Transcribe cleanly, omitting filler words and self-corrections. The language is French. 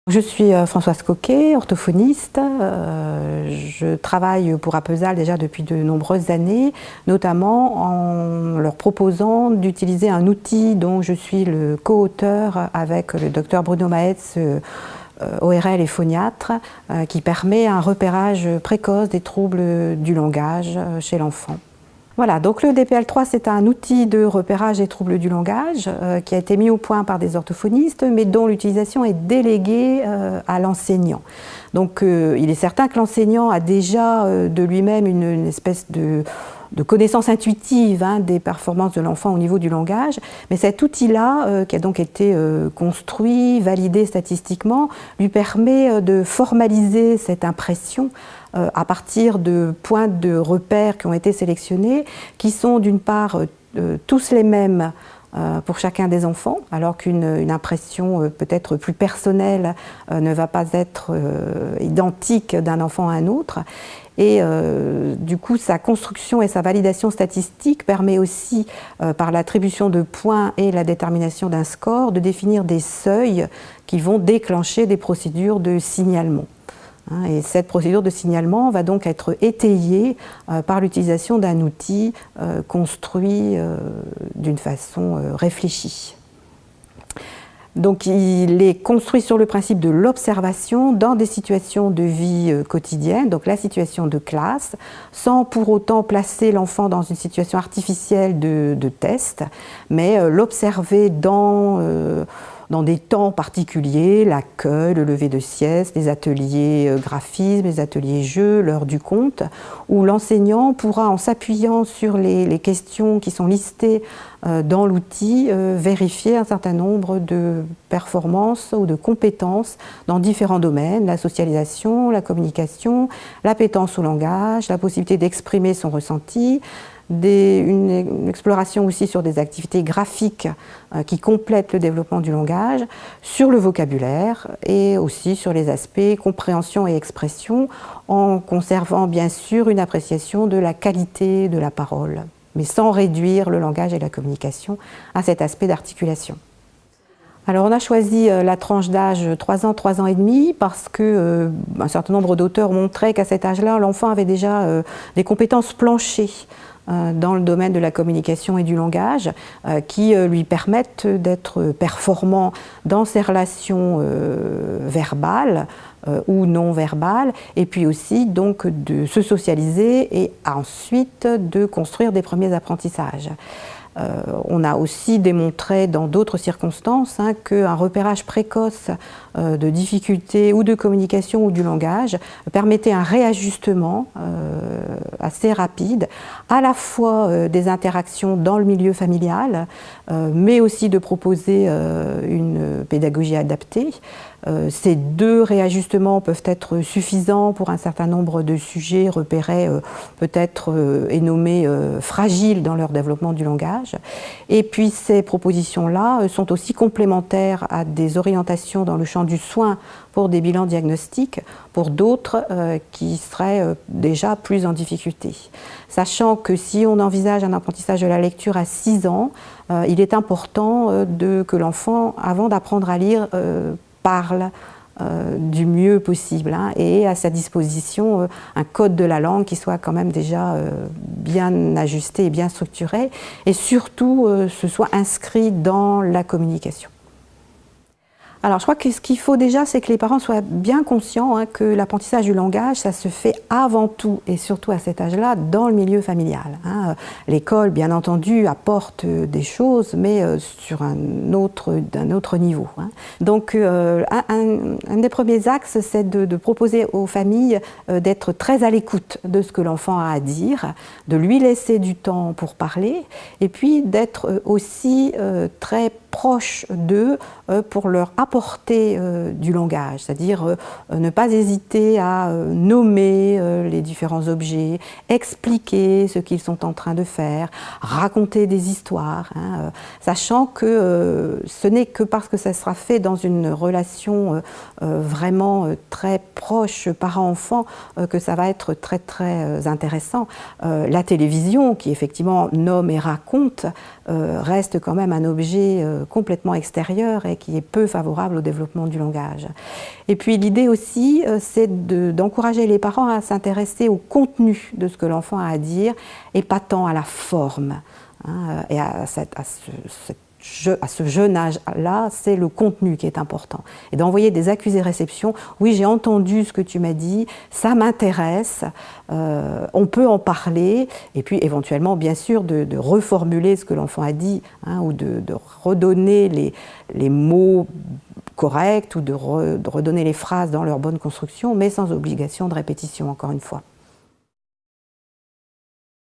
Je suis Françoise Coquet, orthophoniste. Je travaille pour Apesal déjà depuis de nombreuses années, notamment en leur proposant d'utiliser un outil dont je suis le co-auteur avec le docteur Bruno Maetz, ORL et phoniatre, qui permet un repérage précoce des troubles du langage chez l'enfant. Voilà, donc le DPL3, c'est un outil de repérage des troubles du langage qui a été mis au point par des orthophonistes, mais dont l'utilisation est déléguée à l'enseignant. Donc il est certain que l'enseignant a déjà de lui-même une espèce de connaissance intuitive des performances de l'enfant au niveau du langage, mais cet outil-là, qui a donc été construit, validé statistiquement, lui permet de formaliser cette impression à partir de points de repères qui ont été sélectionnés, qui sont d'une part tous les mêmes pour chacun des enfants, alors qu'une impression peut-être plus personnelle ne va pas être identique d'un enfant à un autre. Et du coup, sa construction et sa validation statistique permet aussi, par l'attribution de points et la détermination d'un score, de définir des seuils qui vont déclencher des procédures de signalement. Et cette procédure de signalement va donc être étayée par l'utilisation d'un outil construit d'une façon réfléchie. Donc il est construit sur le principe de l'observation dans des situations de vie quotidienne, donc la situation de classe, sans pour autant placer l'enfant dans une situation artificielle de test, mais l'observer dans des temps particuliers, l'accueil, le lever de sieste, les ateliers graphisme, les ateliers jeux, l'heure du conte, où l'enseignant pourra, en s'appuyant sur les questions qui sont listées dans l'outil, vérifier un certain nombre de performances ou de compétences dans différents domaines, la socialisation, la communication, l'appétence au langage, la possibilité d'exprimer son ressenti, une exploration aussi sur des activités graphiques qui complètent le développement du langage, sur le vocabulaire et aussi sur les aspects compréhension et expression, en conservant bien sûr une appréciation de la qualité de la parole, mais sans réduire le langage et la communication à cet aspect d'articulation. Alors on a choisi la tranche d'âge 3 ans, 3 ans et demi parce que un certain nombre d'auteurs montraient qu'à cet âge-là, l'enfant avait déjà des compétences planchées dans le domaine de la communication et du langage qui lui permettent d'être performant dans ses relations verbales ou non verbales, et puis aussi donc de se socialiser et ensuite de construire des premiers apprentissages. On a aussi démontré dans d'autres circonstances qu'un repérage précoce de difficultés ou de communication ou du langage permettait un réajustement assez rapide, à la fois des interactions dans le milieu familial, mais aussi de proposer une pédagogie adaptée. Ces deux réajustements peuvent être suffisants pour un certain nombre de sujets repérés peut-être et nommés fragiles dans leur développement du langage. Et puis ces propositions-là sont aussi complémentaires à des orientations dans le champ du soin pour des bilans diagnostiques, pour d'autres qui seraient déjà plus en difficulté. Sachant que si on envisage un apprentissage de la lecture à 6 ans, il est important que l'enfant, avant d'apprendre à lire, parle du mieux possible et à sa disposition un code de la langue qui soit quand même déjà bien ajusté et bien structuré, et surtout ce soit inscrit dans la communication. Alors je crois que ce qu'il faut déjà, c'est que les parents soient bien conscients que l'apprentissage du langage, ça se fait avant tout et surtout à cet âge-là dans le milieu familial. L'école, bien entendu, apporte des choses, mais sur d'un autre niveau. Donc un des premiers axes, c'est de proposer aux familles d'être très à l'écoute de ce que l'enfant a à dire, de lui laisser du temps pour parler, et puis d'être aussi très proche d'eux pour leur apporter du langage, c'est-à-dire ne pas hésiter à nommer les différents objets, expliquer ce qu'ils sont en train de faire, raconter des histoires, sachant que ce n'est que parce que ça sera fait dans une relation vraiment très proche parent-enfant que ça va être très très intéressant. La télévision, qui effectivement nomme et raconte, reste quand même un objet complètement extérieur et qui est peu favorable au développement du langage. Et puis l'idée aussi, c'est d'encourager les parents à s'intéresser au contenu de ce que l'enfant a à dire et pas tant à la forme. Et à ce jeune âge-là, c'est le contenu qui est important. Et d'envoyer des accusés-réceptions, oui, j'ai entendu ce que tu m'as dit, ça m'intéresse, on peut en parler, et puis éventuellement, bien sûr, de reformuler ce que l'enfant a dit, ou de redonner les mots corrects, ou de redonner les phrases dans leur bonne construction, mais sans obligation de répétition, encore une fois.